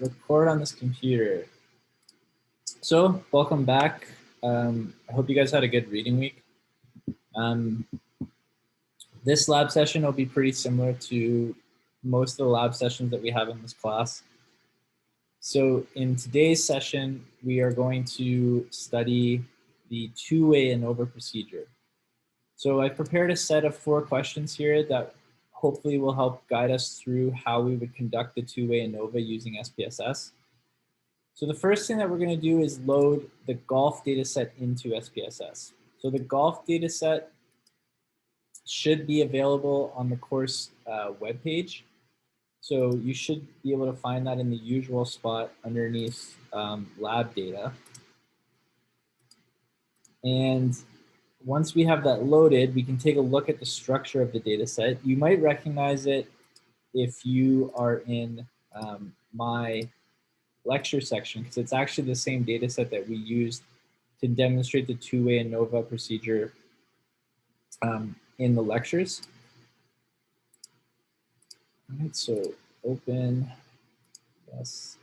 record on this computer. So welcome back. I hope you guys had a good reading week. This lab session will be pretty similar to most of the lab sessions that we have in this class. So in today's session, we are going to study the two-way ANOVA procedure. So I prepared a set of 4 questions here that hopefully will help guide us through how we would conduct the two-way ANOVA using SPSS. So the first thing that we're going to do is load the golf dataset into SPSS. So the golf dataset should be available on the course webpage. So you should be able to find that in the usual spot underneath lab data. And once we have that loaded, we can take a look at the structure of the dataset. You might recognize it if you are in my lecture section, because it's actually the same data set that we used to demonstrate the two-way ANOVA procedure in the lectures. All right, so open, yes.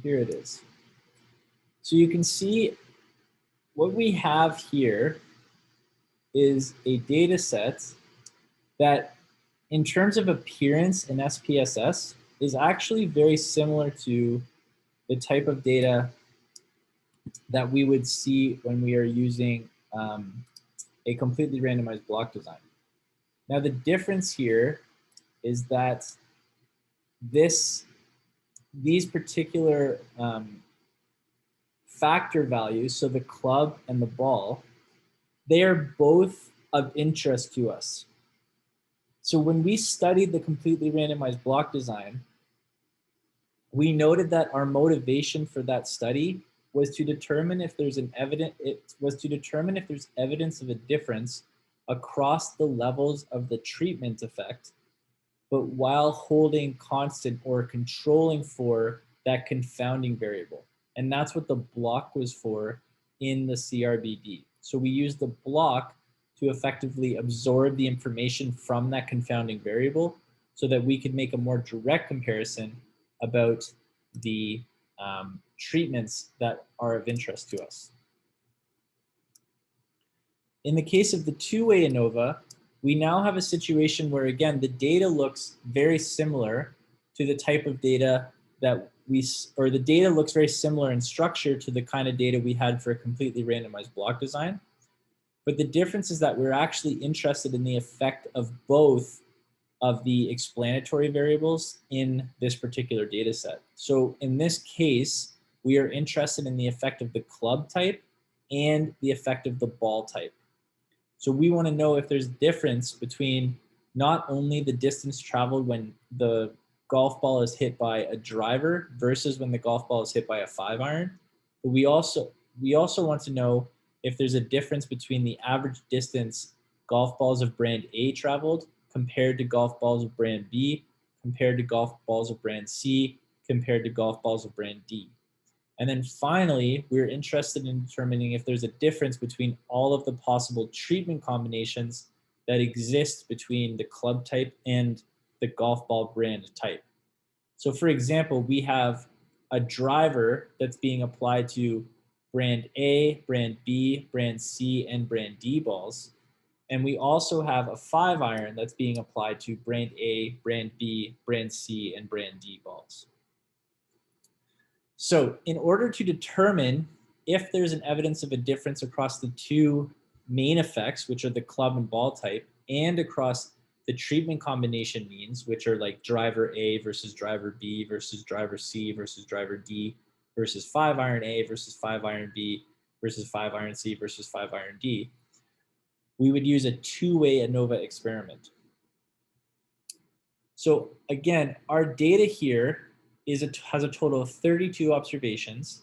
Here it is. So you can see what we have here is a data set that in terms of appearance in SPSS is actually very similar to the type of data that we would see when we are using a completely randomized block design. Now the difference here is that these particular factor values, so the club and the ball, they are both of interest to us. So when we studied the completely randomized block design, we noted that our motivation for that study was to determine if there's evidence of a difference across the levels of the treatment effect, but while holding constant or controlling for that confounding variable. And that's what the block was for in the CRBD. So we used the block to effectively absorb the information from that confounding variable so that we could make a more direct comparison about the treatments that are of interest to us. In the case of the two-way ANOVA, we now have a situation where, again, the data looks very similar to the type of data that the data looks very similar in structure to the kind of data we had for a completely randomized block design. But the difference is that we're actually interested in the effect of both of the explanatory variables in this particular data set. So in this case, we are interested in the effect of the club type and the effect of the ball type. So we want to know if there's difference between not only the distance traveled when the golf ball is hit by a driver versus when the golf ball is hit by a 5-iron, but we also want to know if there's a difference between the average distance golf balls of brand A traveled compared to golf balls of brand B, compared to golf balls of brand C, compared to golf balls of brand D. And then finally, we're interested in determining if there's a difference between all of the possible treatment combinations that exist between the club type and the golf ball brand type. So for example, we have a driver that's being applied to brand A, brand B, brand C, and brand D balls. And we also have a 5-iron that's being applied to brand A, brand B, brand C, and brand D balls. So in order to determine if there's an evidence of a difference across the two main effects, which are the club and ball type, and across the treatment combination means, which are like driver A versus driver B versus driver C versus driver D versus 5-iron A versus 5-iron B versus 5-iron C versus 5-iron D, we would use a two-way ANOVA experiment. So again, our data here has a total of 32 observations.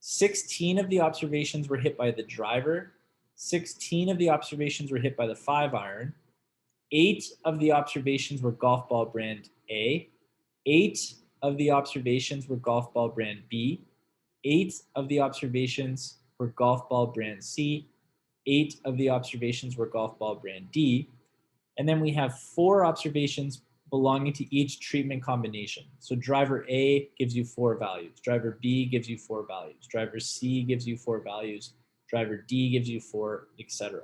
16 of the observations were hit by the driver. 16 of the observations were hit by the 5-iron. 8 of the observations were golf ball brand A. 8 of the observations were golf ball brand B. 8 of the observations were golf ball brand C. 8 of the observations were golf ball brand D. And then we have 4 observations belonging to each treatment combination. So driver A gives you 4 values. Driver B gives you 4 values. Driver C gives you 4 values. Driver D gives you 4, etc.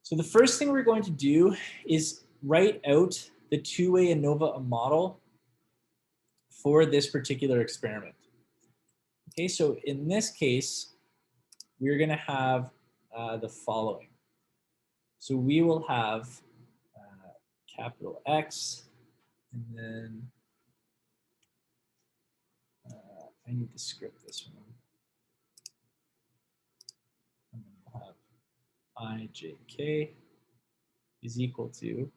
So the first thing we're going to do is write out the two-way ANOVA model for this particular experiment. Okay, so in this case, we're going to have the following. So we will have capital X, and then I need to script this one. And then we'll have ijk is equal to,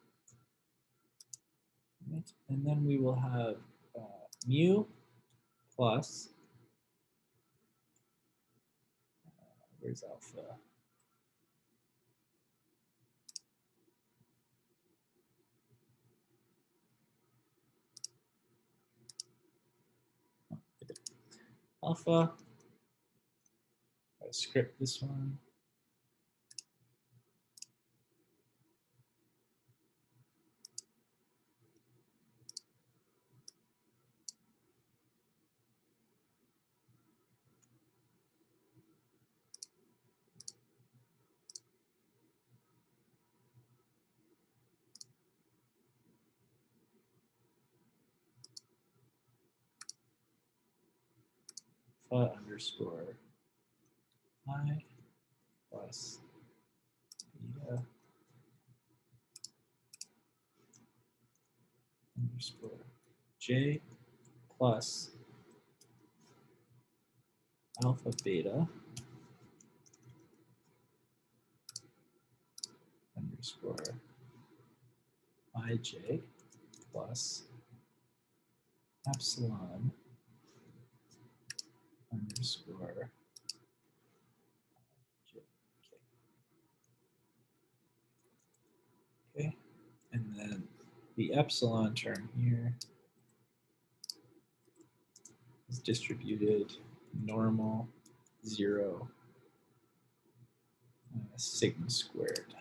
right? And then we will have mu plus, where's alpha? Alpha, I'll script this one. Alpha underscore I plus beta underscore j plus alpha beta underscore ij plus epsilon underscore j. Okay, and then the epsilon term here is distributed normal 0 sigma squared.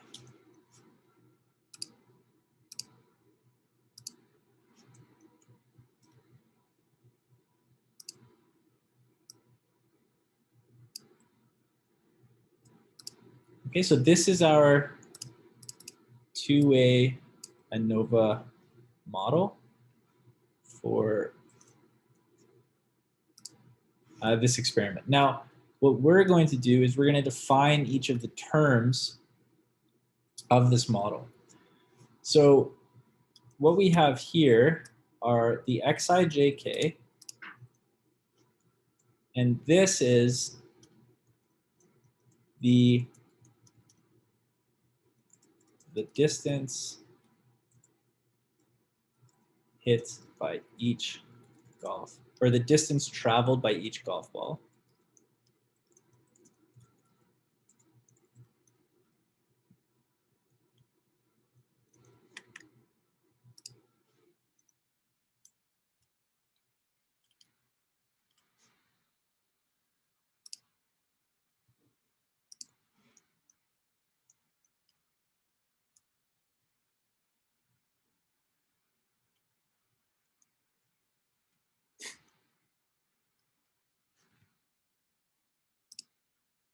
Okay, so this is our two-way ANOVA model for this experiment. Now, what we're going to do is we're going to define each of the terms of this model. So what we have here are the xijk, and this is the distance hit by each golf, or the distance traveled by each golf ball.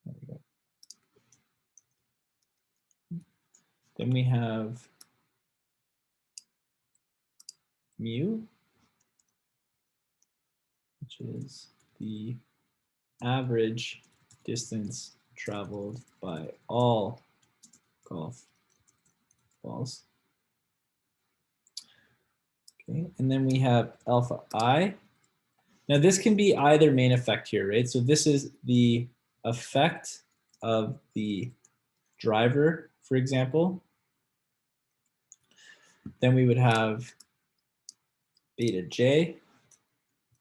There we go. Then we have mu, which is the average distance traveled by all golf balls. Okay, and then we have alpha I. Now this can be either main effect here, right? So this is the effect of the driver, for example. Then we would have beta j.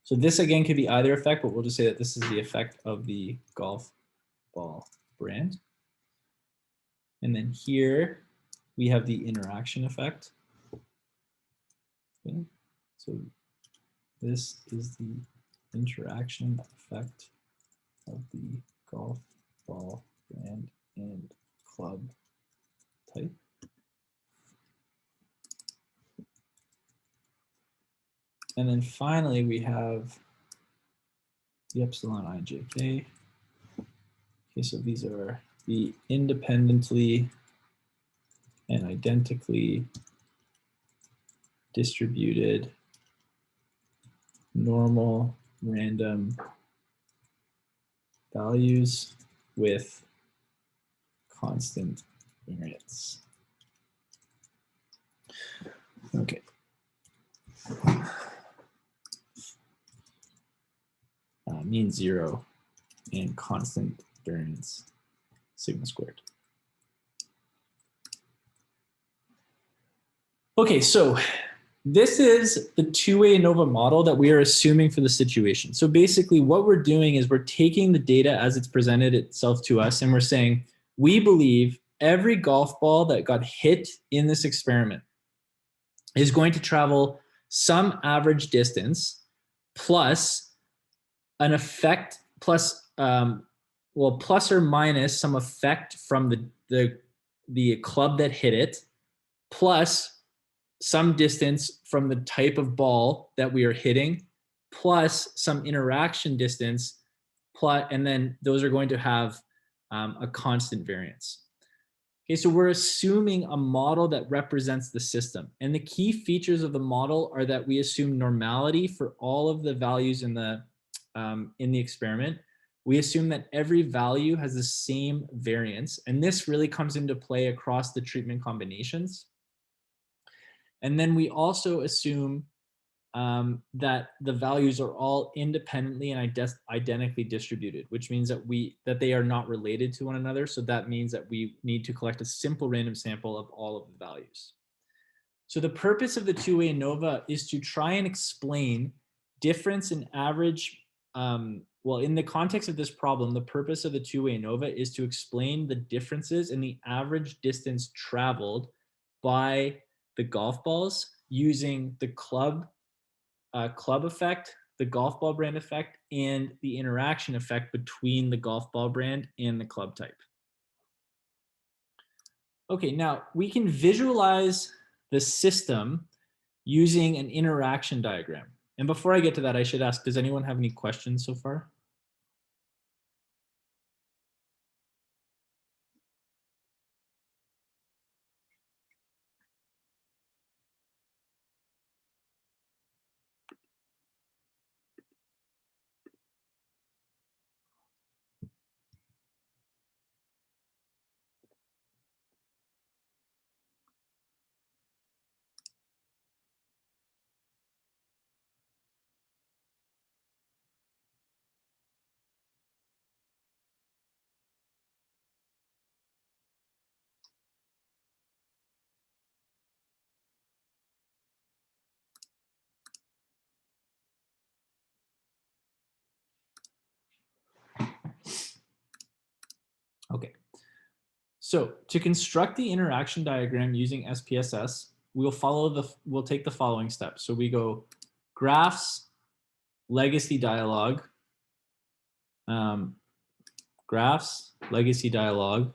So this again could be either effect, but we'll just say that this is the effect of the golf ball brand. And then here we have the interaction effect. Okay. So this is the interaction effect of the golf ball brand and club type. And then finally, we have the epsilon ijk. Okay, so these are the independently and identically distributed normal random values with constant variance. Okay. Mean 0 and constant variance sigma squared. Okay, so this is the two-way ANOVA model that we are assuming for the situation. So basically what we're doing is we're taking the data as it's presented itself to us and we're saying, we believe every golf ball that got hit in this experiment is going to travel some average distance plus an effect plus, well, plus or minus some effect from the club that hit it, plus some distance from the type of ball that we are hitting, plus some interaction distance, plus, and then those are going to have a constant variance. Okay, so we're assuming a model that represents the system. And the key features of the model are that we assume normality for all of the values in the experiment. We assume that every value has the same variance. And this really comes into play across the treatment combinations. And then we also assume that the values are all independently and identically distributed, which means that they are not related to one another. So that means that we need to collect a simple random sample of all of the values. So the purpose of the two-way ANOVA is to try and explain difference in average. Well, in the context of this problem, the purpose of the two-way ANOVA is to explain the differences in the average distance traveled by the golf balls using the club effect, the golf ball brand effect, and the interaction effect between the golf ball brand and the club type. Okay, now we can visualize the system using an interaction diagram. And before I get to that, I should ask, does anyone have any questions so far? Okay. So to construct the interaction diagram using SPSS, we'll take the following steps. So we go graphs, legacy dialog, graphs, legacy dialog.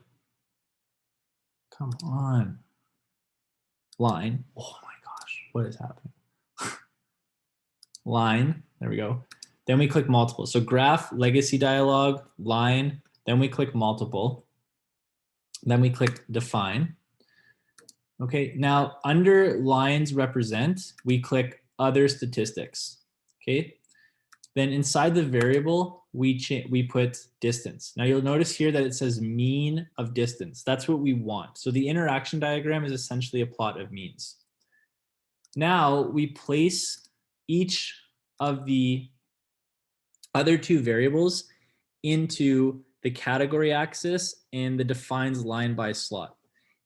Come on. Line. Oh my gosh, what is happening? Line, there we go. Then we click multiple. So graph, legacy dialog, line, then we click multiple. Then we click define. Okay, now under lines represent, we click other statistics. Okay, then inside the variable, we put distance. Now you'll notice here that it says mean of distance. That's what we want. So the interaction diagram is essentially a plot of means. Now we place each of the other two variables into the category axis and the defines line by slot.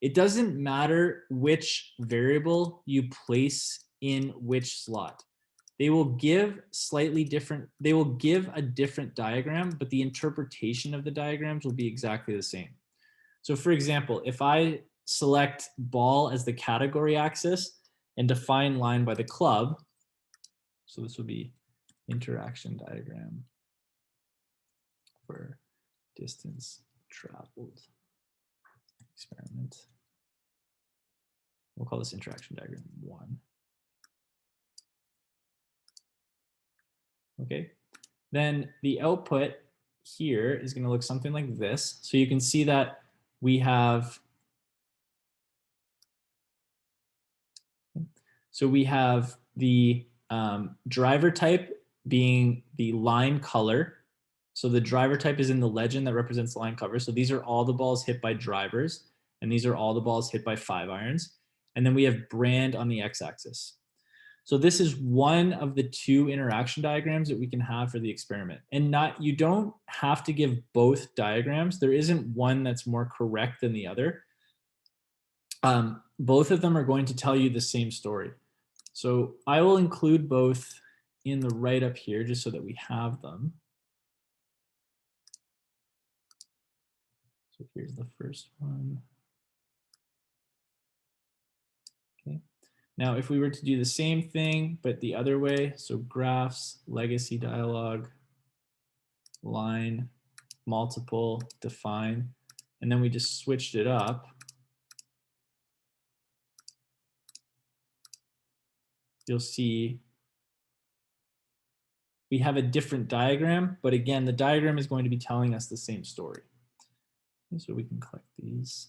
It doesn't matter which variable you place in which slot. They will give a different diagram, but the interpretation of the diagrams will be exactly the same. So for example, if I select ball as the category axis and define line by the club, so this will be interaction diagram for distance traveled experiment. We'll call this interaction diagram 1. Okay, then the output here is going to look something like this. So you can see that we have, the driver type being the line color. So the driver type is in the legend that represents line cover. So these are all the balls hit by drivers, and these are all the balls hit by 5-irons. And then we have brand on the x-axis. So this is one of the 2 interaction diagrams that we can have for the experiment. And you don't have to give both diagrams. There isn't one that's more correct than the other. Both of them are going to tell you the same story. So I will include both in the write-up here just so that we have them. So here's the first one. Okay. Now, if we were to do the same thing, but the other way, so graphs, legacy dialog, line, multiple, define, and then we just switched it up, you'll see we have a different diagram, but again, the diagram is going to be telling us the same story. And so we can click these.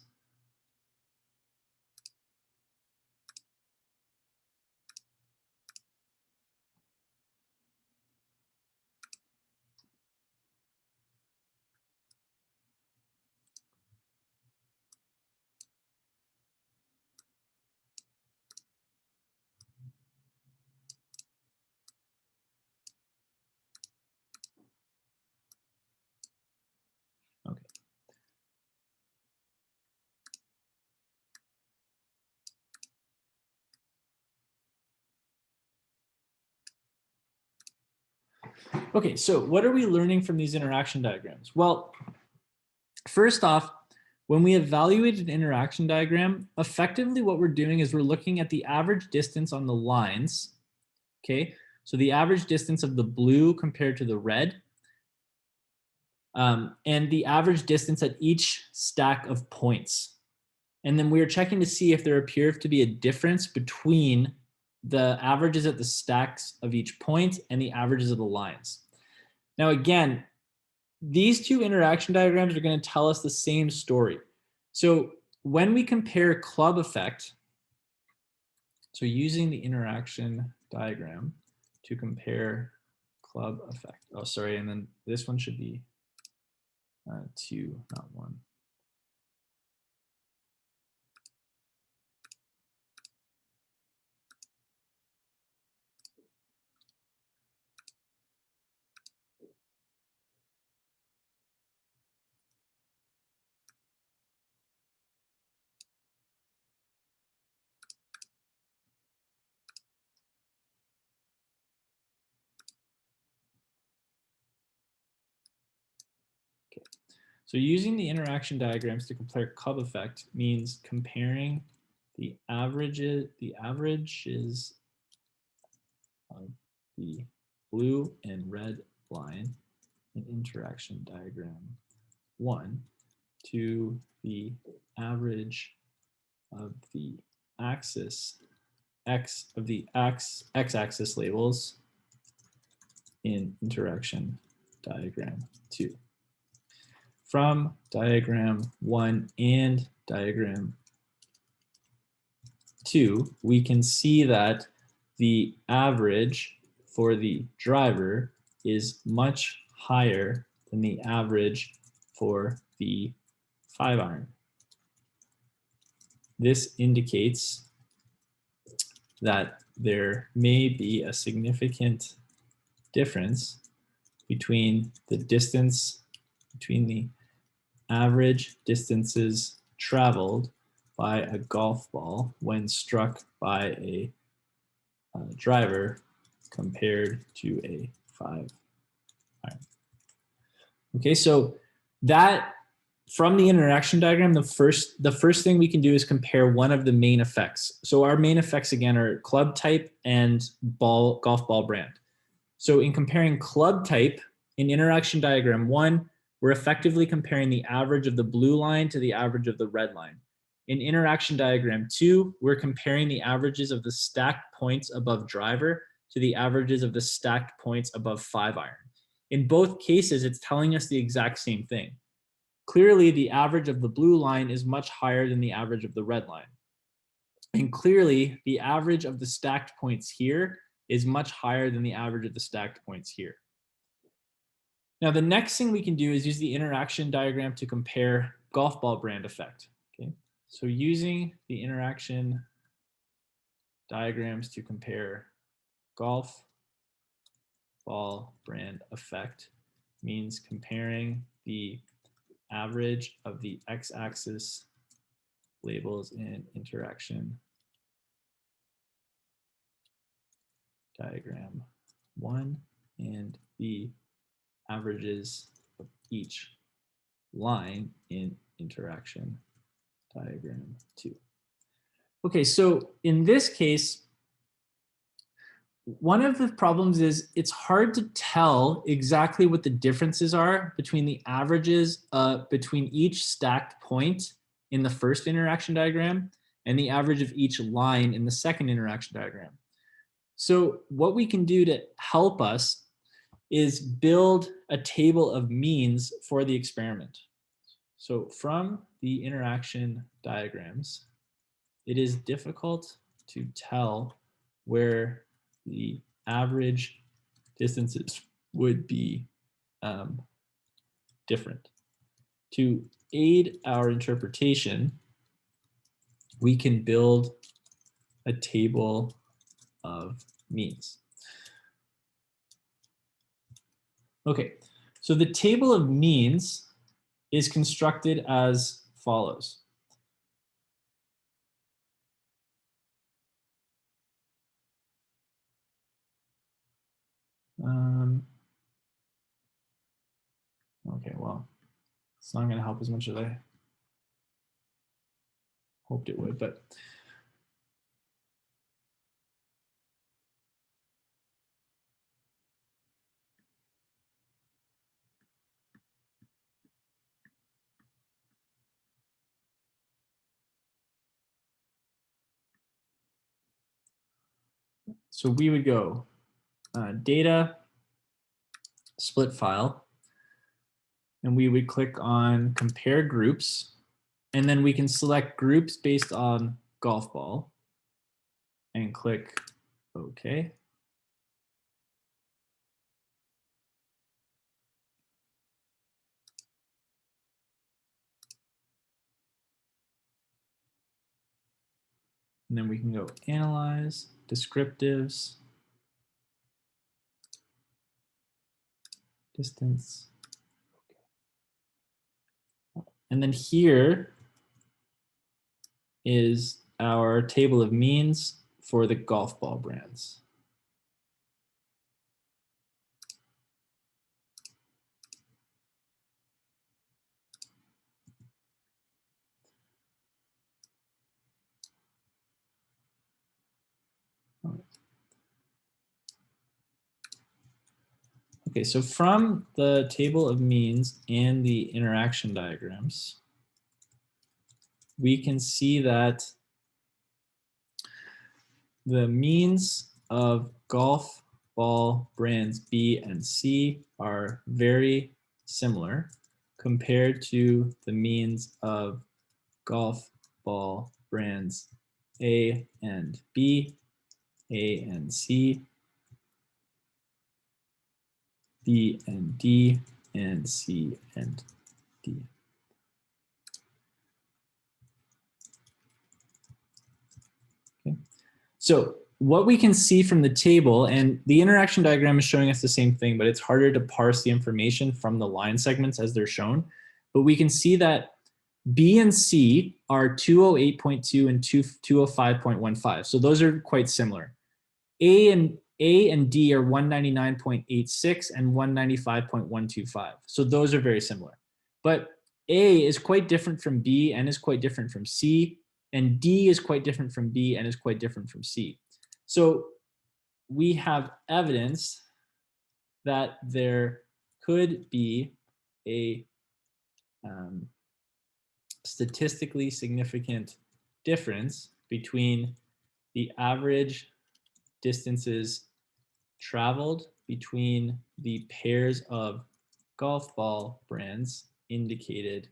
Okay. Okay, so what are we learning from these interaction diagrams? Well, first off, when we evaluate an interaction diagram, effectively what we're doing is we're looking at the average distance on the lines, okay? So the average distance of the blue compared to the red, and the average distance at each stack of points. And then we're checking to see if there appears to be a difference between the averages at the stacks of each point and the averages of the lines. Now, again, these 2 interaction diagrams are going to tell us the same story. So when we compare club effect, so using the interaction diagram to compare club effect. Oh, sorry, and then this one should be 2, not 1. So using the interaction diagrams to compare club effect means comparing the averages of the blue and red line in interaction diagram 1 to the average of the axis x-axis labels in interaction diagram 2. From diagram 1 and diagram 2, we can see that the average for the driver is much higher than the average for the 5-iron. This indicates that there may be a significant difference between the distance between the average distances traveled by a golf ball when struck by a driver compared to a 5-iron. Okay, so that from the interaction diagram, the first thing we can do is compare one of the main effects. So our main effects again are club type and golf ball brand. So in comparing club type in interaction diagram 1, we're effectively comparing the average of the blue line to the average of the red line. In interaction diagram 2, we're comparing the averages of the stacked points above driver to the averages of the stacked points above 5-iron. In both cases, it's telling us the exact same thing. Clearly, the average of the blue line is much higher than the average of the red line. And clearly, the average of the stacked points here is much higher than the average of the stacked points here. Now, the next thing we can do is use the interaction diagram to compare golf ball brand effect. Okay, so using the interaction diagrams to compare golf ball brand effect means comparing the average of the x-axis labels in interaction diagram 1 and the averages of each line in interaction diagram 2. Okay, so in this case, one of the problems is it's hard to tell exactly what the differences are between the averages between each stacked point in the first interaction diagram and the average of each line in the second interaction diagram. So what we can do to help us is build a table of means for the experiment. So from the interaction diagrams, it is difficult to tell where the average distances would be different. To aid our interpretation, we can build a table of means. Okay, so the table of means is constructed as follows. Okay, well, it's not going to help as much as I hoped it would, but so we would go data, split file, and we would click on compare groups, and then we can select groups based on golf ball and click OK. And then we can go analyze, descriptives, distance. And then here is our table of means for the golf ball brands. Okay, so from the table of means and the interaction diagrams, we can see that the means of golf ball brands B and C are very similar compared to the means of golf ball brands A and B, A and C, B and D, and C and D. Okay. So what we can see from the table, and the interaction diagram is showing us the same thing, but it's harder to parse the information from the line segments as they're shown. But we can see that B and C are 208.2 and 205.15. So those are quite similar. A and D are 199.86 and 195.125. So those are very similar. But A is quite different from B and is quite different from C, and D is quite different from B and is quite different from C. So we have evidence that there could be a statistically significant difference between the average distances traveled between the pairs of golf ball brands indicated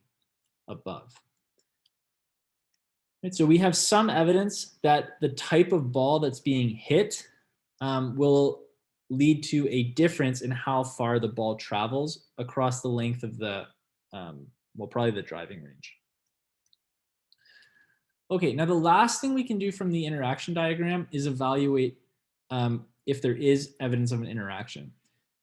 above. Right, so we have some evidence that the type of ball that's being hit will lead to a difference in how far the ball travels across the length of the, well, probably the driving range. Okay, now the last thing we can do from the interaction diagram is evaluate if there is evidence of an interaction.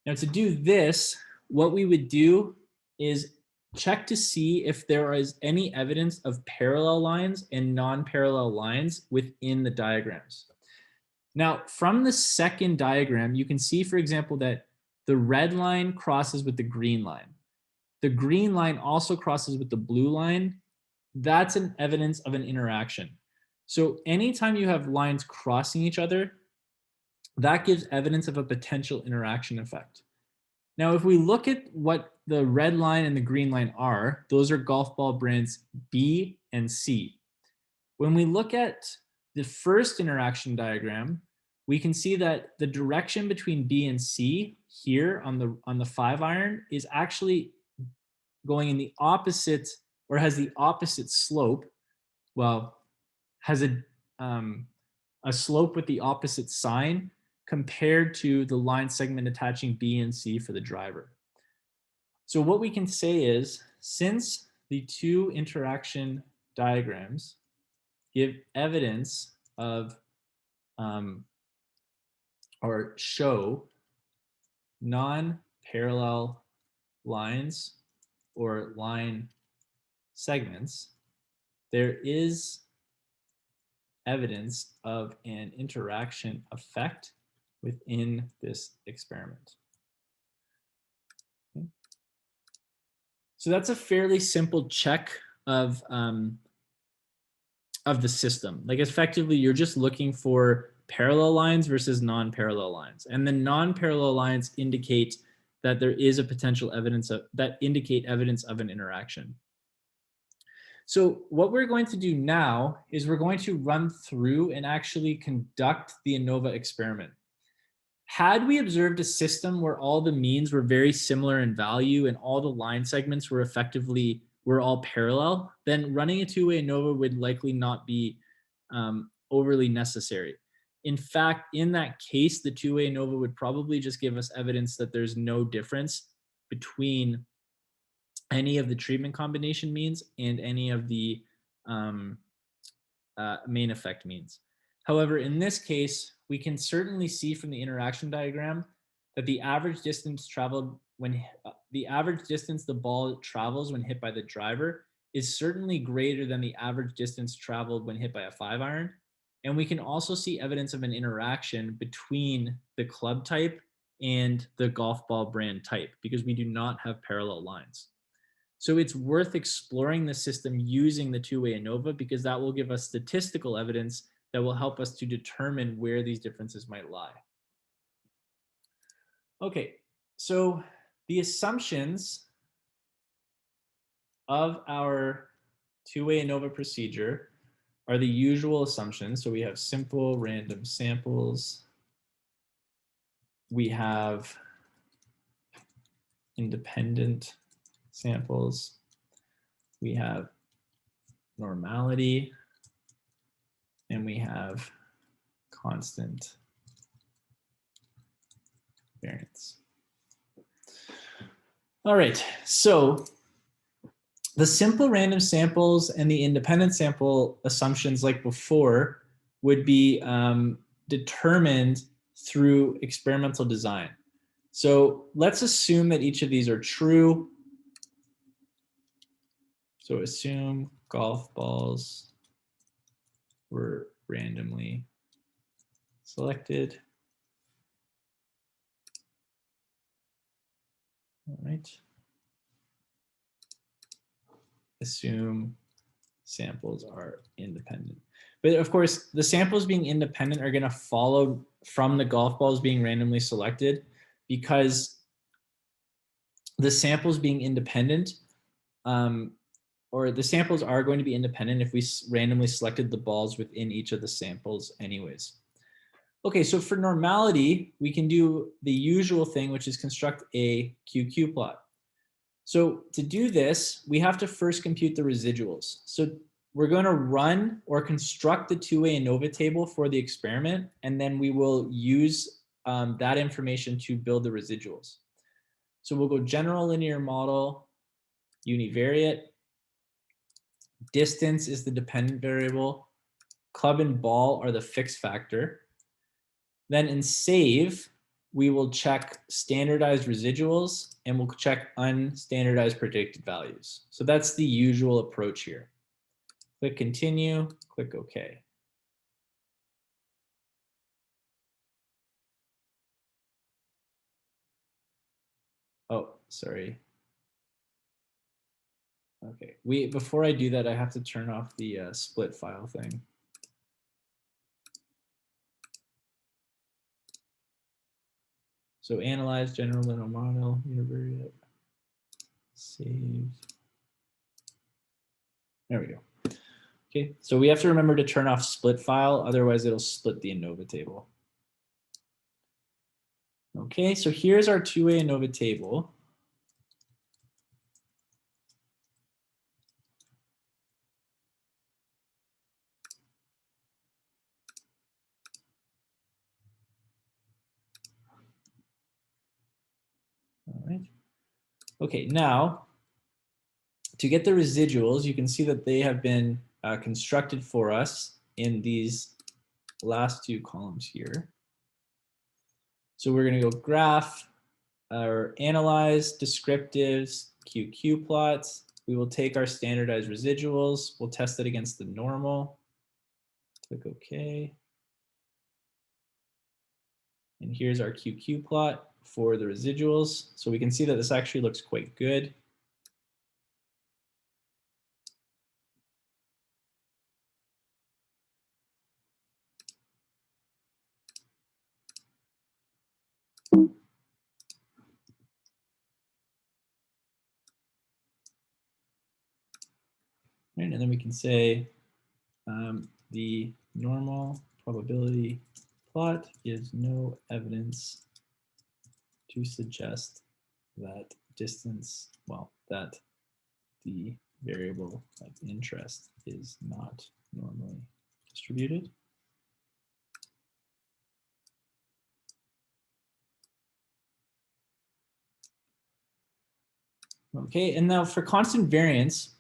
Now to do this, what we would do is check to see if there is any evidence of parallel lines and non-parallel lines within the diagrams. Now, from the second diagram, you can see, for example, that the red line crosses with the green line. The green line also crosses with the blue line. That's an evidence of an interaction. So anytime you have lines crossing each other, that gives evidence of a potential interaction effect. Now, if we look at what the red line and the green line are, those are golf ball brands B and C. When we look at the first interaction diagram, we can see that the direction between B and C here on the 5-iron is actually going in the opposite, or has the opposite slope. Well, has a slope with the opposite sign compared to the line segment attaching B and C for the driver. So what we can say is, since the two interaction diagrams give evidence of or show non-parallel lines or line segments, there is evidence of an interaction effect within this experiment. Okay. So that's a fairly simple check of the system. Like effectively, you're just looking for parallel lines versus non-parallel lines. And the non-parallel lines indicate that there is a potential evidence of, that indicate evidence of an interaction. So what we're going to do now is we're going to run through and actually conduct the ANOVA experiment. Had we observed a system where all the means were very similar in value and all the line segments were effectively all parallel, then running a two-way ANOVA would likely not be overly necessary. In fact, in that case, the two-way ANOVA would probably just give us evidence that there's no difference between any of the treatment combination means and any of the main effect means. However, in this case, we can certainly see from the interaction diagram that the average distance traveled when the average distance the ball travels when hit by the driver is certainly greater than the average distance traveled when hit by a 5-iron. And we can also see evidence of an interaction between the club type and the golf ball brand type because we do not have parallel lines. So it's worth exploring the system using the two-way ANOVA because that will give us statistical evidence that will help us to determine where these differences might lie. Okay, so the assumptions of our two-way ANOVA procedure are the usual assumptions. So we have simple random samples. We have independent samples. We have normality. And we have constant variance. All right, so the simple random samples and the independent sample assumptions like before would be determined through experimental design. So let's assume that each of these are true. So assume golf balls were randomly selected. All right. Assume samples are independent. But of course, the samples being independent are going to follow from the golf balls being randomly selected because the samples being independent, or the samples are going to be independent if we randomly selected the balls within each of the samples anyways. Okay, so for normality, we can do the usual thing, which is construct a QQ plot. So to do this, we have to first compute the residuals. So we're going to run or construct the two-way ANOVA table for the experiment, and then we will use that information to build the residuals. So we'll go general linear model, univariate. Distance is the dependent variable. Club and ball are the fixed factor. Then in save, we will check standardized residuals and we'll check unstandardized predicted values. So that's the usual approach here. Click continue, click OK. Oh, sorry. Okay, before I do that, I have to turn off the split file thing. So analyze general linear model, univariate, save. There we go. Okay, so we have to remember to turn off split file, otherwise it'll split the ANOVA table. Okay, so here's our two-way ANOVA table. All right. Okay, now to get the residuals, you can see that they have been constructed for us in these last two columns here. So we're going to go graph or analyze descriptives, QQ plots. We will take our standardized residuals. We'll test it against the normal. Click OK. And here's our QQ plot for the residuals. So we can see that this actually looks quite good. Right, and then we can say the normal probability plot gives no evidence to suggest that distance, well, that the variable of interest is not normally distributed. Okay, and now for constant variance,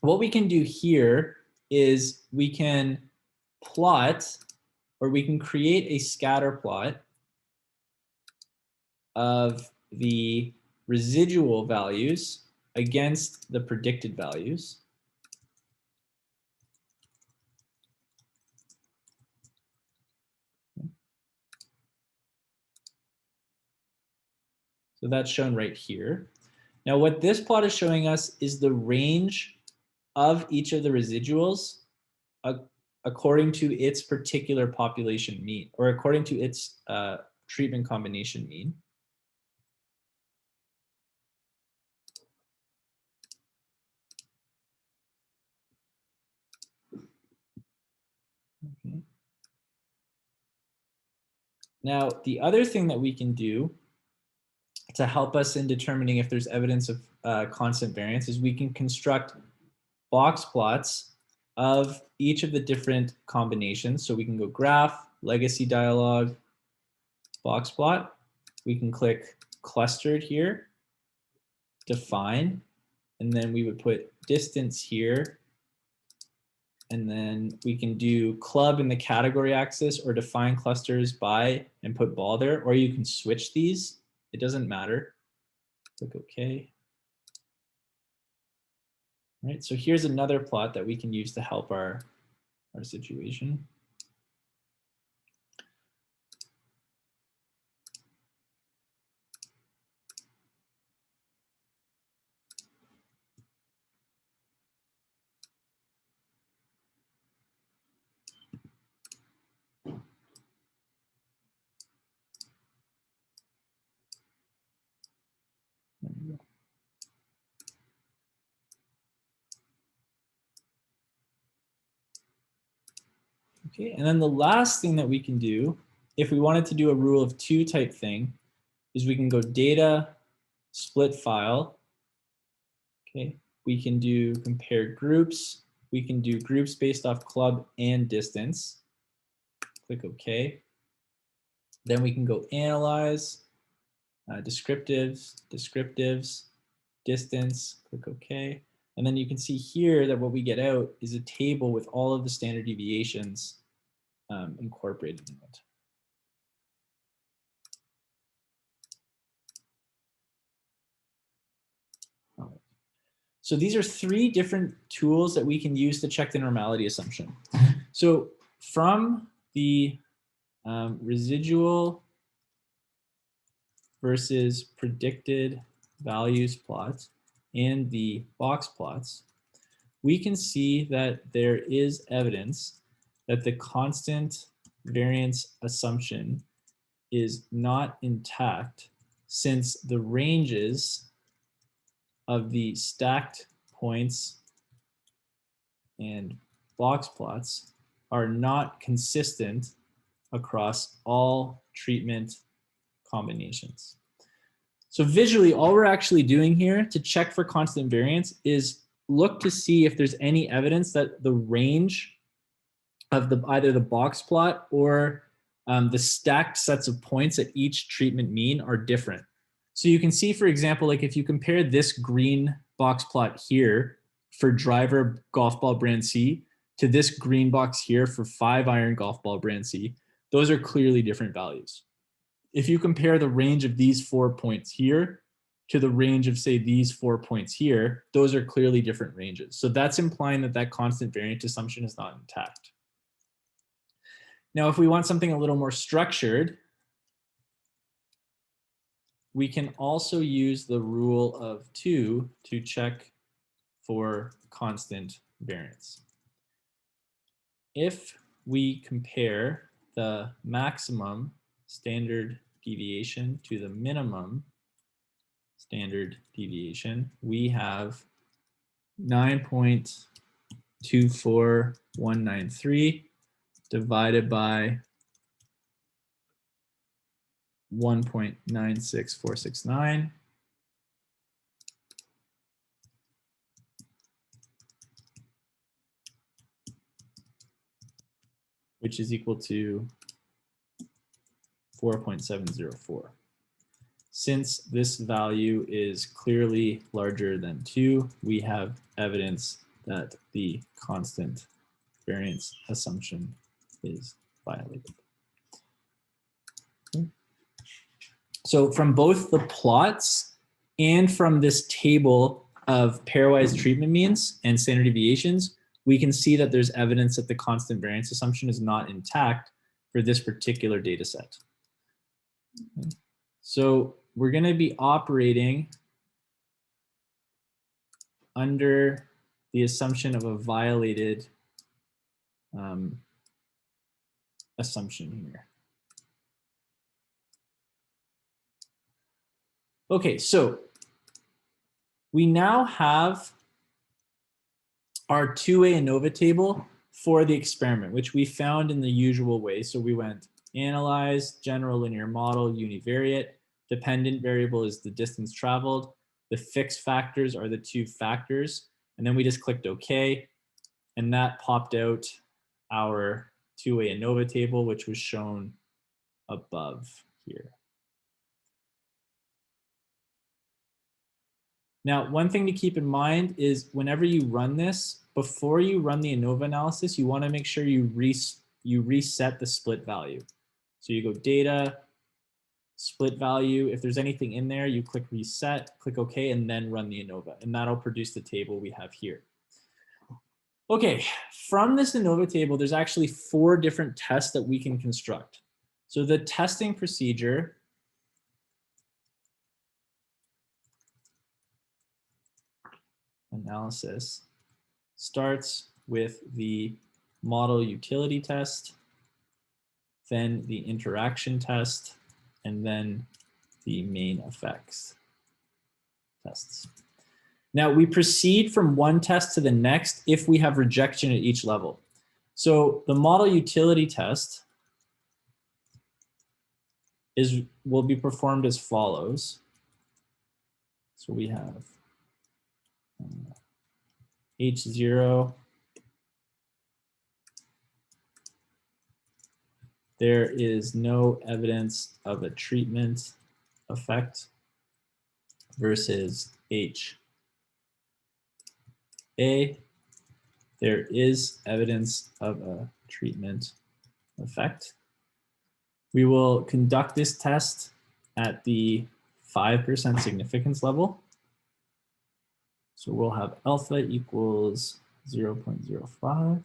what we can do here is we can plot, or we can create a scatter plot of the residual values against the predicted values. So that's shown right here. Now what this plot is showing us is the range of each of the residuals according to its particular population mean, or according to its treatment combination mean. Okay. Now, the other thing that we can do to help us in determining if there's evidence of constant variance is we can construct box plots of each of the different combinations. So we can go graph, legacy dialog, box plot. We can click clustered here, define, and then we would put distance here. And then we can do club in the category axis or define clusters by and put ball there, or you can switch these. It doesn't matter. Click OK. All right, so here's another plot that we can use to help our situation. Okay, and then the last thing that we can do, if we wanted to do a rule of 2 type thing, is we can go data, split file. Okay, we can do compare groups. We can do groups based off club and distance. Click OK. Then we can go analyze, descriptives, distance, click OK. And then you can see here that what we get out is a table with all of the standard deviations incorporated in it. All right. So these are 3 different tools that we can use to check the normality assumption. So from the residual versus predicted values plots and the box plots, we can see that there is evidence that the constant variance assumption is not intact, since the ranges of the stacked points and box plots are not consistent across all treatment combinations. So visually, all we're actually doing here to check for constant variance is look to see if there's any evidence that the range of either the box plot or the stacked sets of points at each treatment mean are different. So you can see, for example, like if you compare this green box plot here for driver golf ball brand C to this green box here for 5-iron golf ball brand C, those are clearly different values. If you compare the range of these 4 points here to the range of, say, these 4 points here, those are clearly different ranges. So that's implying that that constant variance assumption is not intact. Now, if we want something a little more structured, we can also use the rule of 2 to check for constant variance. If we compare the maximum standard deviation to the minimum standard deviation, we have 9.24193 divided by 1.96469. Which is equal to 4.704. Since this value is clearly larger than 2, we have evidence that the constant variance assumption is violated. Okay. So from both the plots and from this table of pairwise treatment means and standard deviations, we can see that there's evidence that the constant variance assumption is not intact for this particular data set. Okay. So we're going to be operating under the assumption of a violated assumption here. Okay, so we now have our 2A ANOVA table for the experiment, which we found in the usual way. So we went analyze, general linear model, univariate. Dependent variable is the distance traveled. The fixed factors are the 2 factors. And then we just clicked OK. And that popped out our 2A ANOVA table, which was shown above here. Now, one thing to keep in mind is whenever you run this, before you run the ANOVA analysis, you want to make sure you reset the split value. So you go data, split value. If there's anything in there, you click reset, click OK, and then run the ANOVA. And that'll produce the table we have here. Okay, from this ANOVA table, there's actually 4 different tests that we can construct. So the testing procedure analysis starts with the model utility test, then the interaction test, and then the main effects tests. Now we proceed from one test to the next if we have rejection at each level. So the model utility test will be performed as follows. So we have H0. There is no evidence of a treatment effect versus H. A, there is evidence of a treatment effect. We will conduct this test at the 5% significance level. So we'll have alpha equals 0.05.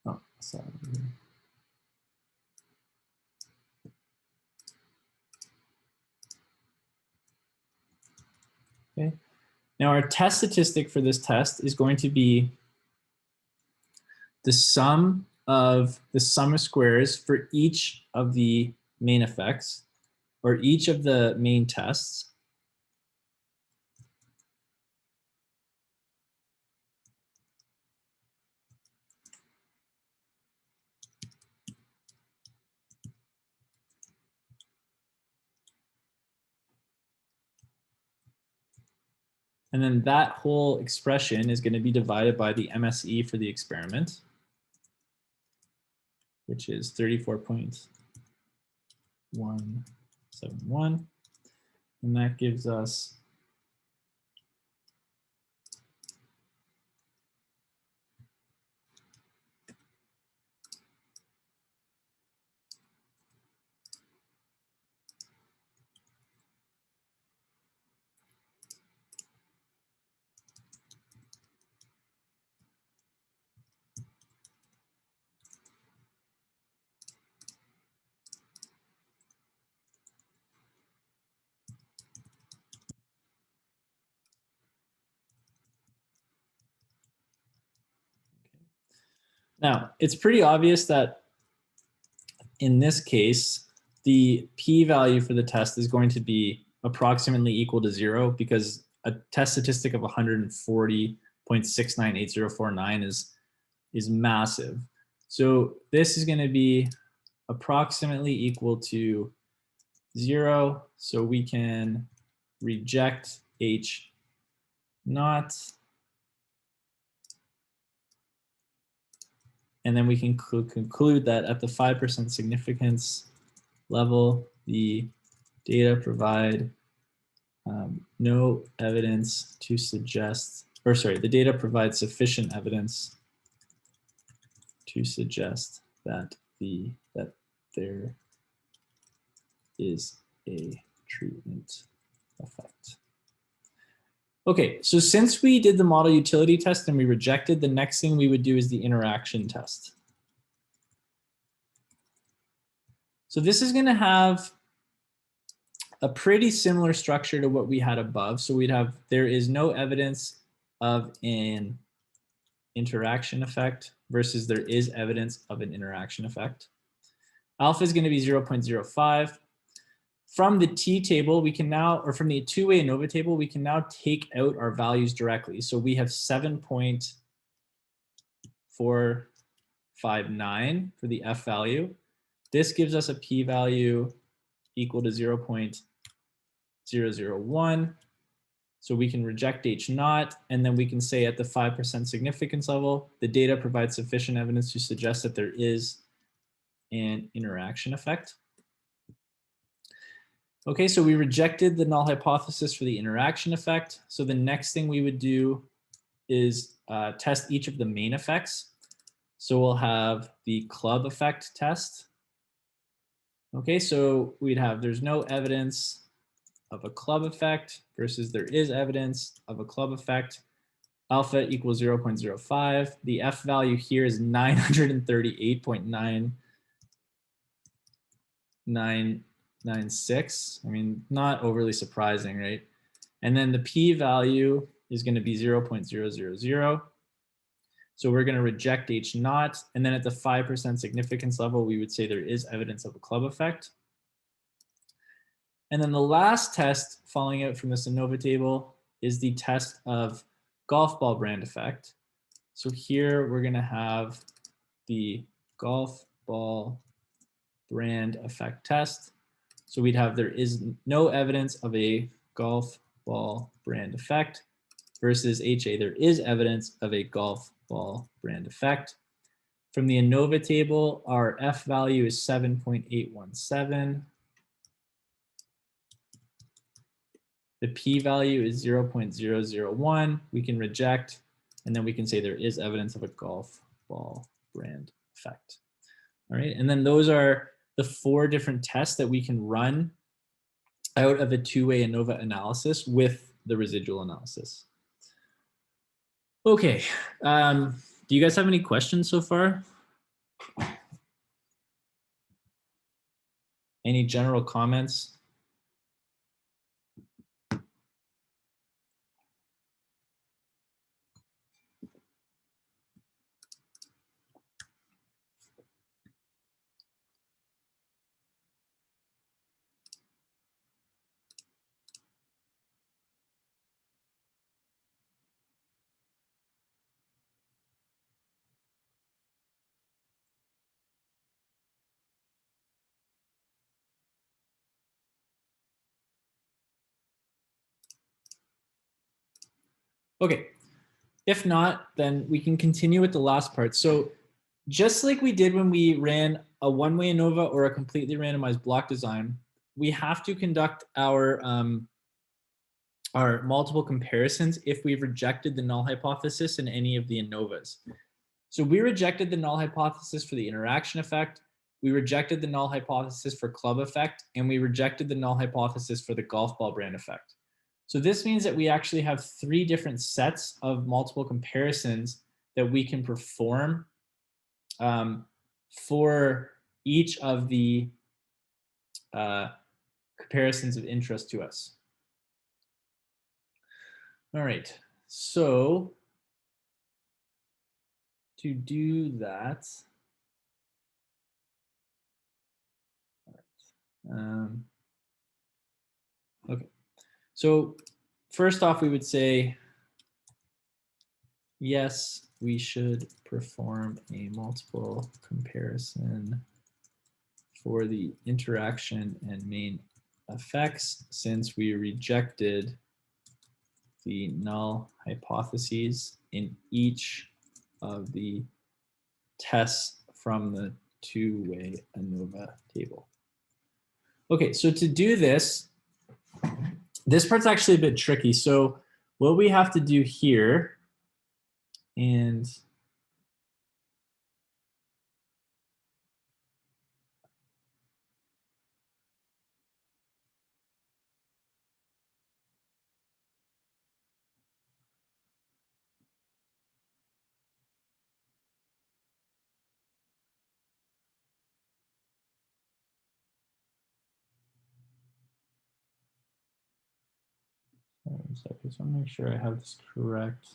Oh, sorry. Okay. Now our test statistic for this test is going to be the sum of squares for each of the main effects or each of the main tests. And then that whole expression is going to be divided by the MSE for the experiment, which is 34.171. And that gives us now, it's pretty obvious that in this case, the p-value for the test is going to be approximately equal to 0 because a test statistic of 140.698049 is massive. So this is going to be approximately equal to 0. So we can reject H naught. And then we can conclude that at the 5% significance level, the data provide no evidence to suggest, or sorry, the data provides sufficient evidence to suggest that there is a treatment effect. Okay, so since we did the model utility test and we rejected, the next thing we would do is the interaction test. So this is going to have a pretty similar structure to what we had above. So we'd have, there is no evidence of an interaction effect versus there is evidence of an interaction effect. Alpha is going to be 0.05. From the T table, we can now, or from the two-way ANOVA table, we can now take out our values directly. So we have 7.459 for the F value. This gives us a p-value equal to 0.001. So we can reject H naught, and then we can say at the 5% significance level, the data provides sufficient evidence to suggest that there is an interaction effect. Okay, so we rejected the null hypothesis for the interaction effect. So the next thing we would do is test each of the main effects. So we'll have the club effect test. Okay, so we'd have there's no evidence of a club effect versus there is evidence of a club effect. Alpha equals 0.05. The F value here is 938.996. I mean, not overly surprising, right? And then the p value is going to be 0.000. So we're going to reject H naught. And then at the 5% significance level, we would say there is evidence of a club effect. And then the last test following out from this ANOVA table is the test of golf ball brand effect. So here we're going to have the golf ball brand effect test. So we'd have there is no evidence of a golf ball brand effect versus HA, there is evidence of a golf ball brand effect. From the ANOVA table, our F value is 7.817. The P value is 0.001. We can reject, and then we can say there is evidence of a golf ball brand effect. All right, and then those are the 4 different tests that we can run out of a two-way ANOVA analysis with the residual analysis. Okay, do you guys have any questions so far? Any general comments? Okay, if not, then we can continue with the last part. So just like we did when we ran a one-way ANOVA or a completely randomized block design, we have to conduct our multiple comparisons if we've rejected the null hypothesis in any of the ANOVAs. So we rejected the null hypothesis for the interaction effect, we rejected the null hypothesis for club effect, and we rejected the null hypothesis for the golf ball brand effect. So this means that we actually have 3 different sets of multiple comparisons that we can perform for each of the comparisons of interest to us. All right, so to do that, okay, so first off, we would say, yes, we should perform a multiple comparison for the interaction and main effects since we rejected the null hypotheses in each of the tests from the two-way ANOVA table. Okay, so to do this, this part's actually a bit tricky. So what we have to do here, and so I just want to make sure I have this correct.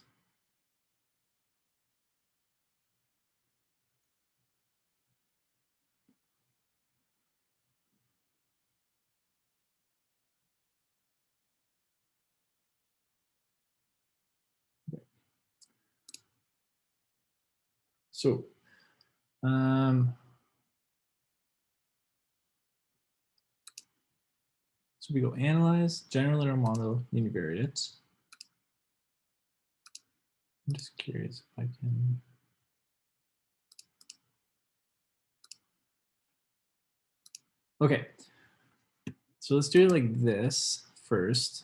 So, so we go analyze, general linear model, univariate. I'm just curious if I can. Okay, so let's do it like this first.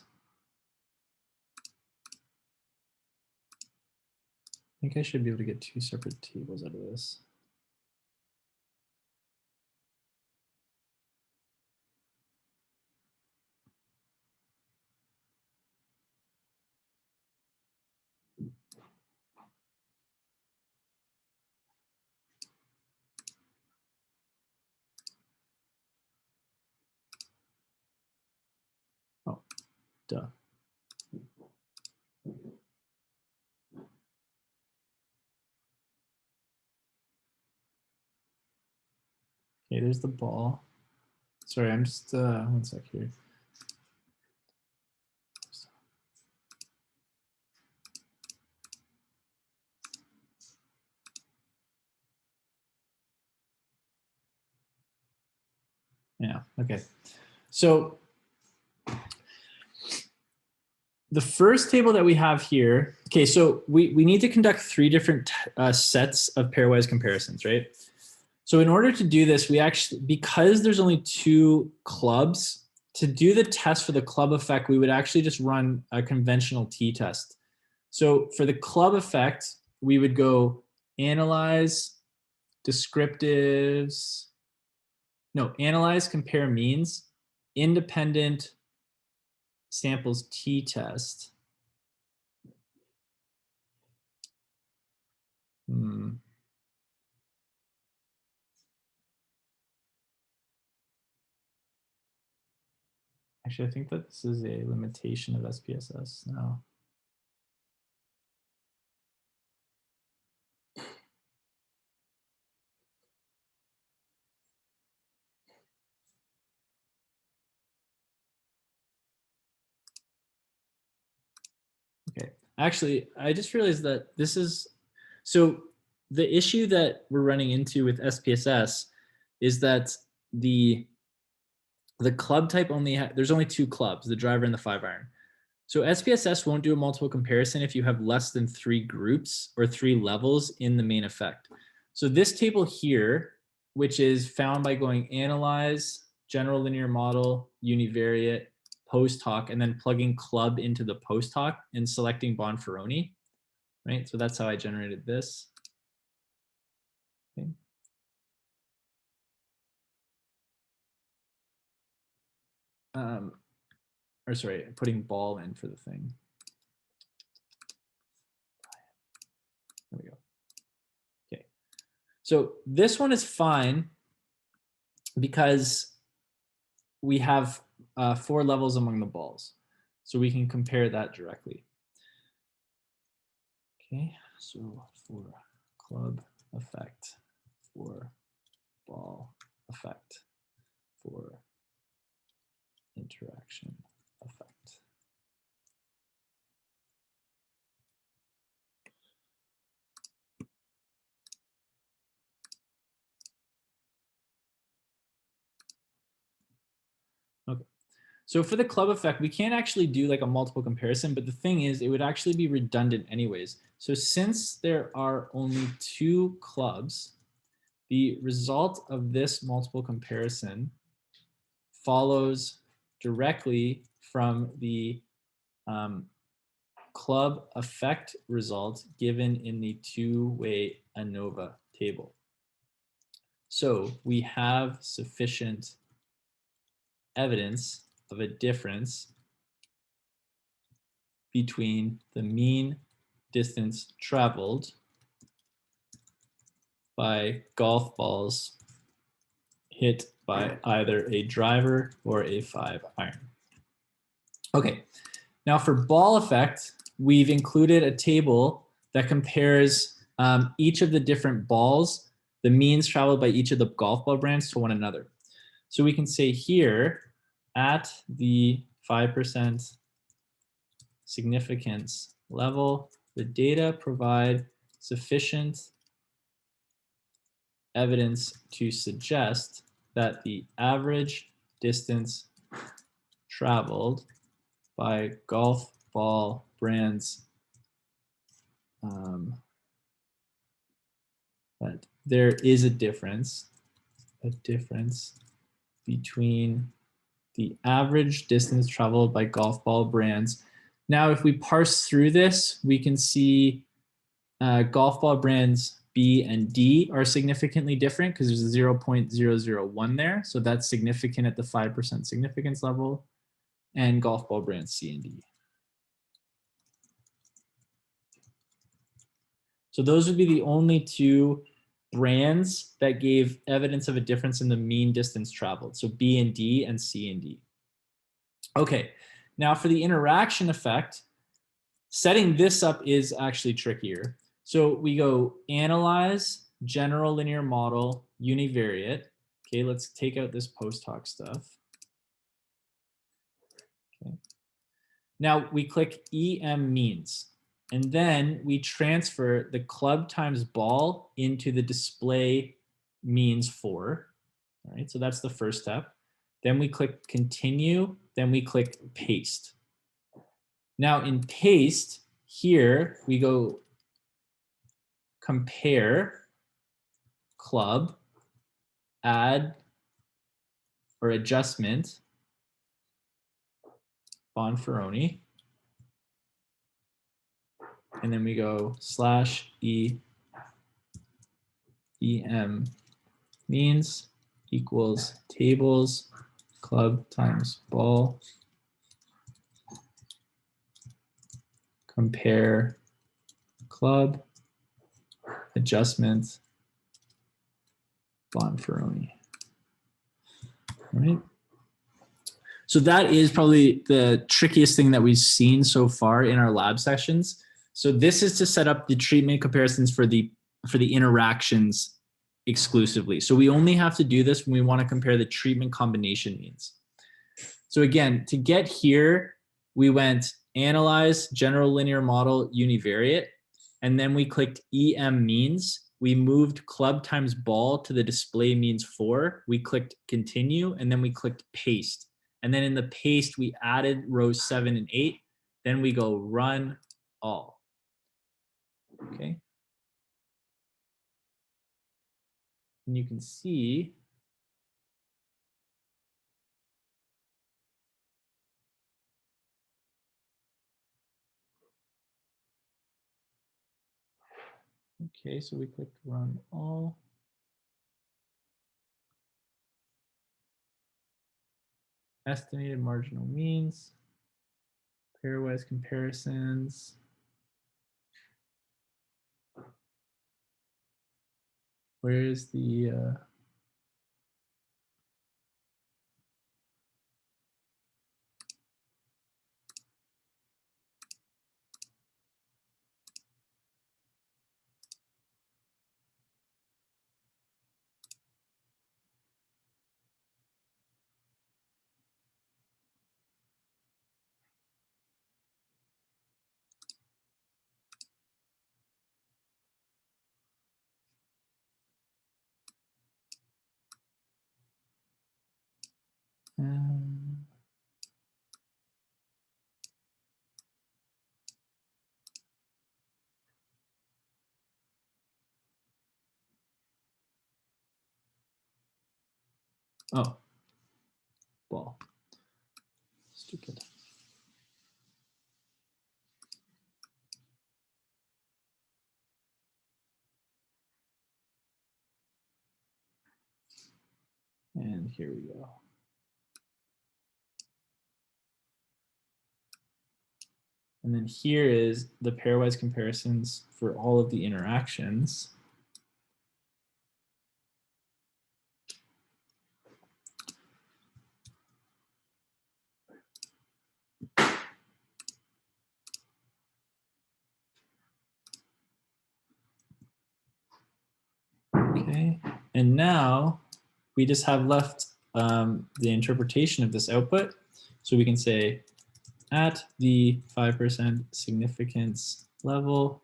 I think I should be able to get 2 separate tables out of this. Oh, duh. Okay, there's the ball. Sorry, I'm just, one sec here. Yeah, okay. So the first table that we have here, okay, so we need to conduct 3 different sets of pairwise comparisons, right? So in order to do this, we actually, because there's only 2 clubs, to do the test for the club effect, we would actually just run a conventional t-test. So for the club effect, we would go analyze descriptives, no, analyze, compare means, independent samples t-test. Actually, I think that this is a limitation of SPSS now. Okay, actually, I just realized that this is, so the issue that we're running into with SPSS is that the club type only, there's only 2 clubs, the driver and the 5-iron. So SPSS won't do a multiple comparison if you have less than 3 groups or 3 levels in the main effect. So this table here, which is found by going analyze, general linear model, univariate, post hoc, and then plugging club into the post hoc and selecting Bonferroni, right? So that's how I generated this. Okay. Or sorry, putting ball in for the thing. There we go. Okay. So this one is fine because we have 4 levels among the balls. So we can compare that directly. Okay, so for club effect, for ball effect, for interaction effect. Okay. So for the club effect, we can't actually do like a multiple comparison, but the thing is it would actually be redundant anyways. So since there are only 2 clubs, the result of this multiple comparison follows directly from the club effect result given in the 2-way ANOVA table. So we have sufficient evidence of a difference between the mean distance traveled by golf balls hit by either a driver or a 5-iron. Okay, now for ball effect, we've included a table that compares each of the different balls, the means traveled by each of the golf ball brands to one another. So we can say here at the 5% significance level, the data provide sufficient evidence to suggest that the average distance traveled by golf ball brands, that there is a difference between the average distance traveled by golf ball brands. Now, if we parse through this, we can see golf ball brands B and D are significantly different because there's a 0.001 there. So that's significant at the 5% significance level, and golf ball brands C and D. So those would be the only 2 brands that gave evidence of a difference in the mean distance traveled. So B and D and C and D. Okay, now for the interaction effect, setting this up is actually trickier. So we go analyze, general linear model, univariate. Okay, let's take out this post hoc stuff. Okay. Now we click EM means, and then we transfer the club times ball into the display means for. All right, so that's the first step. Then we click continue, then we click paste. Now in paste, here we go compare club, add or adjustment, Bonferroni, and then we go /EM means equals tables club times ball compare club adjustment Bonferroni. All right. So that is probably the trickiest thing that we've seen so far in our lab sessions. So this is to set up the treatment comparisons for the interactions exclusively. So we only have to do this when we want to compare the treatment combination means. So again, to get here, we went analyze, general linear model, univariate, and then we clicked EM means. We moved club times ball to the display means for. We clicked continue, and then we clicked paste. And then in the paste, we added rows 7 and 8. Then we go run all. Okay. And you can see okay, so we clicked run all. Estimated marginal means, pairwise comparisons. Where is the oh, ball. Stupid. And here we go. And then here is the pairwise comparisons for all of the interactions. Okay, and now we just have left the interpretation of this output. So we can say at the 5% significance level,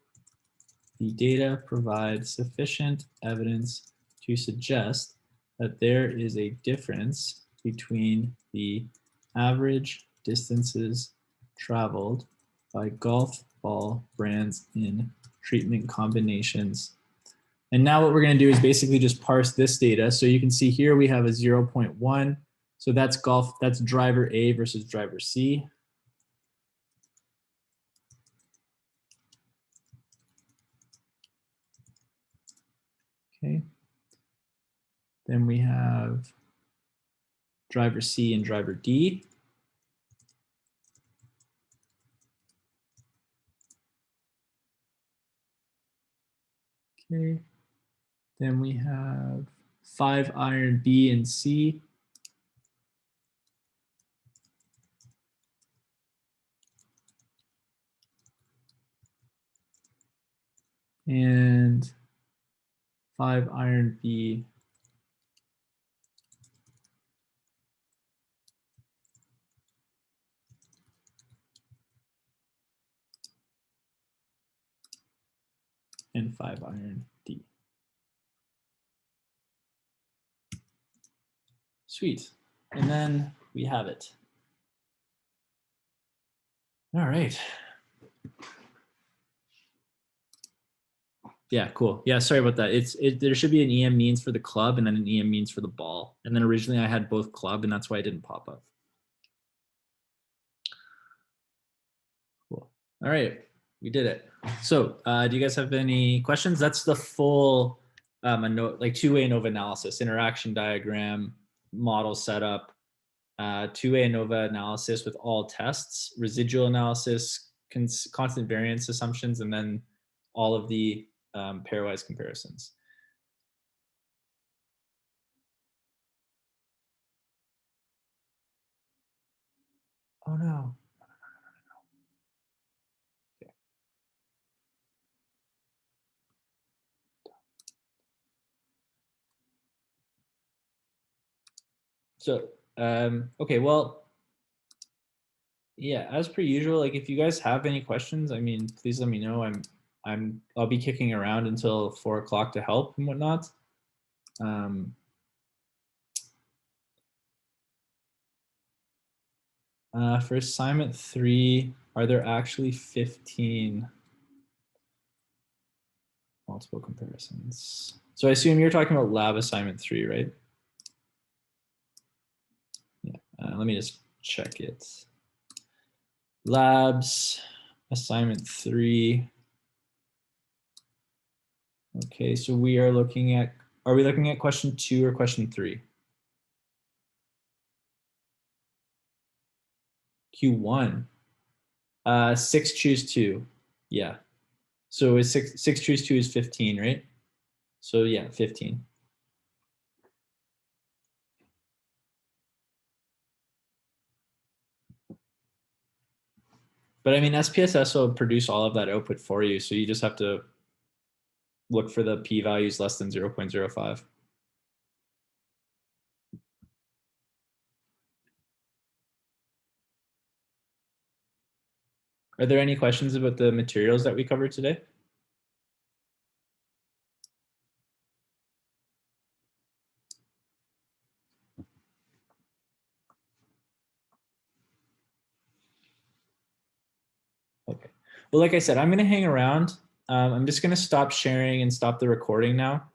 the data provides sufficient evidence to suggest that there is a difference between the average distances traveled by golf ball brands in treatment combinations. And now what we're going to do is basically just parse this data. So you can see here we have a 0.1. So that's that's driver A versus driver C. Okay. Then we have driver C and driver D. Okay. Then we have 5 iron B and C. And 5 iron B and 5 iron D. Sweet. And then we have it. All right. Yeah, cool. Yeah, sorry about that. There should be an EM means for the club and then an EM means for the ball. And then originally I had both club and that's why it didn't pop up. Cool. All right, we did it. So do you guys have any questions? That's the full like two-way ANOVA analysis, interaction diagram, model setup, two-way ANOVA analysis with all tests, residual analysis, constant variance assumptions, and then all of the pairwise comparisons. Oh no. Okay. So, okay, well, yeah, as per usual, like if you guys have any questions, I mean, please let me know. I'll be kicking around until 4 o'clock to help and whatnot. For assignment 3, are there actually 15 multiple comparisons? So I assume you're talking about lab assignment 3, right? Yeah, let me just check it. Labs, assignment 3. Okay, so we are looking at, are we looking at question 2 or question 3? Q1. 6 choose 2. Yeah. So is 6 choose 2 is 15, right? So yeah, 15. But I mean, SPSS will produce all of that output for you. So you just have to look for the p-values less than 0.05. Are there any questions about the materials that we covered today? Okay. Well, like I said, I'm going to hang around. I'm just going to stop sharing and stop the recording now.